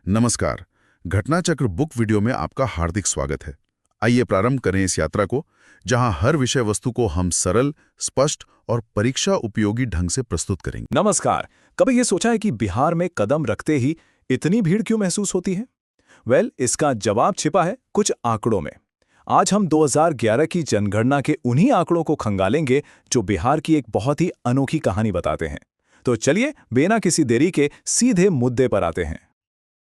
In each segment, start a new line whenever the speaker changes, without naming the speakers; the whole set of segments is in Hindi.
नमस्कार। घटना चक्र बुक वीडियो में आपका हार्दिक स्वागत है। आइए प्रारंभ करें इस यात्रा को, जहां हर विषय वस्तु को हम सरल, स्पष्ट और परीक्षा उपयोगी ढंग से प्रस्तुत करेंगे।
नमस्कार। कभी ये सोचा है कि बिहार में कदम रखते ही इतनी भीड़ क्यों महसूस होती है? इसका जवाब छिपा है कुछ आंकड़ों में। आज हम 2011 की जनगणना के उन्हीं आंकड़ों को खंगालेंगे जो बिहार की एक बहुत ही अनोखी कहानी बताते हैं। तो चलिए बिना किसी देरी के सीधे मुद्दे पर आते हैं।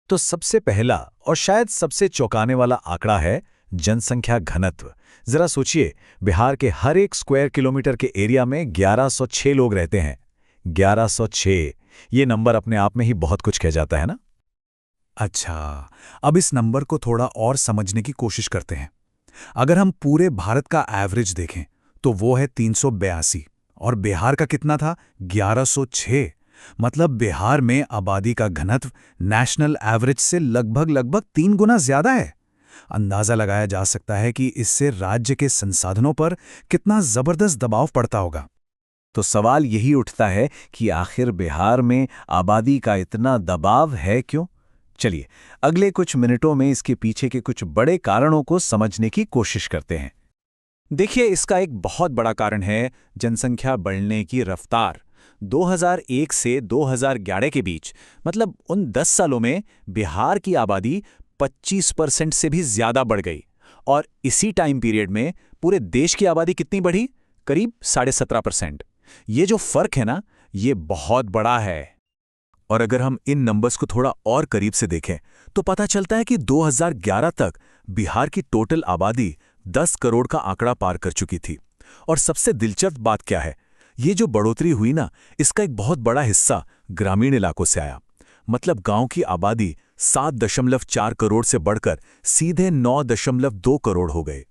तो सबसे पहला और शायद सबसे चौंकाने वाला आंकड़ा है जनसंख्या घनत्व। जरा सोचिए, बिहार के हर एक स्क्वायर किलोमीटर के एरिया में 1106 लोग रहते हैं। 1106, ये नंबर अपने आप में ही बहुत कुछ कह जाता है ना? अच्छा, अब इस नंबर को थोड़ा और समझने की कोशिश करते हैं। अगर हम पूरे भारत का एवरेज देखें तो वो है 382 और बिहार का कितना था? 1106। मतलब बिहार में आबादी का घनत्व नेशनल एवरेज से लगभग 3 गुना ज्यादा है। अंदाजा लगाया जा सकता है कि इससे राज्य के संसाधनों पर कितना जबरदस्त दबाव पड़ता होगा। तो सवाल यही उठता है कि आखिर बिहार में आबादी का इतना दबाव है क्यों? चलिए अगले कुछ मिनटों में इसके पीछे के कुछ बड़े कारणों को समझने की कोशिश करते हैं। देखिए, इसका एक बहुत बड़ा कारण है जनसंख्या बढ़ने की रफ्तार। 2001 से 2011 के बीच, मतलब उन 10 सालों में बिहार की आबादी 25% से भी ज्यादा बढ़ गई। और इसी टाइम पीरियड में पूरे देश की आबादी कितनी बढ़ी? करीब 17.5%। ये जो फर्क है ना, ये बहुत बड़ा है। और अगर हम इन नंबर्स को थोड़ा और करीब से देखें तो पता चलता है कि 2011 तक बिहार की टोटल आबादी 10 करोड़ का आंकड़ा पार कर चुकी थी। और सबसे दिलचस्प बात क्या है, ये जो बढ़ोतरी हुई ना, इसका एक बहुत बड़ा हिस्सा ग्रामीण इलाकों से आया। मतलब गांव की आबादी 7.4 करोड़ से बढ़कर सीधे 9.2 करोड़ हो गए।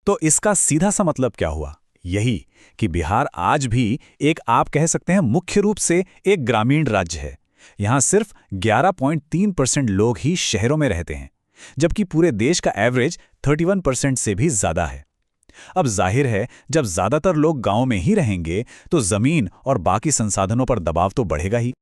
तो इसका सीधा सा मतलब क्या हुआ? यही कि बिहार आज भी एक, आप कह सकते हैं, मुख्य रूप से एक ग्रामीण राज्य है। यहां सिर्फ 11.3% लोग ही शहरों में रहते हैं, जबकि पूरे देश का एवरेज 31% से भी ज्यादा है। अब जाहिर है, जब ज्यादातर लोग गांव में ही रहेंगे तो जमीन और बाकी संसाधनों पर दबाव तो बढ़ेगा ही।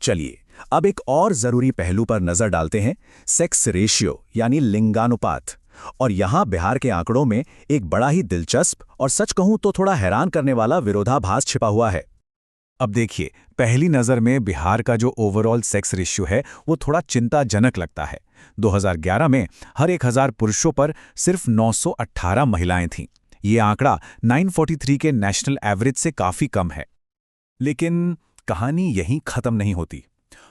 चलिए अब एक और जरूरी पहलू पर नजर डालते हैं, सेक्स रेशियो यानी लिंगानुपात। और यहां बिहार के आंकड़ों में एक बड़ा ही दिलचस्प और सच कहूं तो थोड़ा हैरान करने वाला विरोधाभास छिपा हुआ है। अब देखिए, पहली नजर में बिहार का जो ओवरऑल सेक्स रेशियो है वो थोड़ा चिंताजनक लगता है। 2011 में हर 1000 पुरुषों पर सिर्फ 918 महिलाएं थीं। ये आंकड़ा 943 के नेशनल एवरेज से काफी कम है। लेकिन कहानी यहीं खत्म नहीं होती,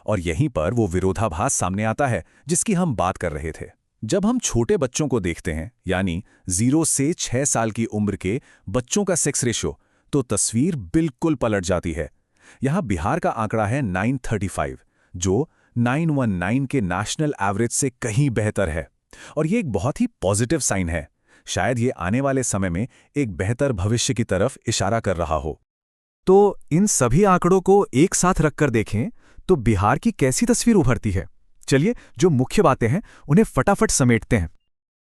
और यहीं पर वो विरोधाभास सामने आता है जिसकी हम बात कर रहे थे। जब हम छोटे बच्चों को देखते हैं, यानी 0 से 6 साल की उम्र के बच्चों का सेक्स रेशियो, तो तस्वीर बिल्कुल पलट जाती है। यहां बिहार का आंकड़ा है 935, जो 919 के नेशनल एवरेज से कहीं बेहतर है। और ये एक बहुत ही पॉजिटिव साइन है। शायद ये आने वाले समय में एक बेहतर भविष्य की तरफ इशारा कर रहा हो। तो इन सभी आंकड़ों को एक साथ रखकर देखें तो बिहार की कैसी तस्वीर उभरती है? चलिए जो मुख्य बातें हैं उन्हें फटाफट समेटते हैं।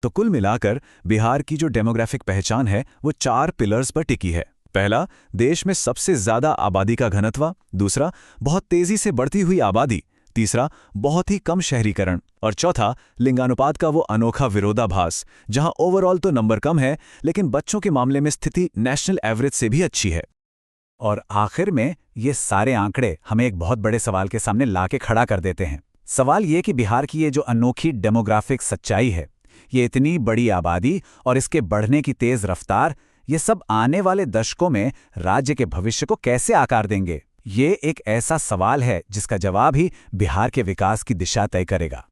तो कुल मिलाकर बिहार की जो डेमोग्राफिक पहचान है वो 4 पिलर्स पर टिकी है। पहला, देश में सबसे ज्यादा आबादी का घनत्व। दूसरा, बहुत तेजी से बढ़ती हुई आबादी। तीसरा, बहुत ही कम शहरीकरण। और चौथा, लिंगानुपात का वो अनोखा विरोधाभास, जहां ओवरऑल तो नंबर कम है लेकिन बच्चों के मामले में स्थिति नेशनल एवरेज से भी अच्छी है। और आखिर में ये सारे आंकड़े हमें एक बहुत बड़े सवाल के सामने लाके खड़ा कर देते हैं। सवाल ये कि बिहार की ये जो अनोखी डेमोग्राफिक सच्चाई है, ये इतनी बड़ी आबादी और इसके बढ़ने की तेज रफ्तार, ये सब आने वाले दशकों में राज्य के भविष्य को कैसे आकार देंगे? ये एक ऐसा सवाल है जिसका जवाब ही बिहार के विकास की दिशा तय करेगा।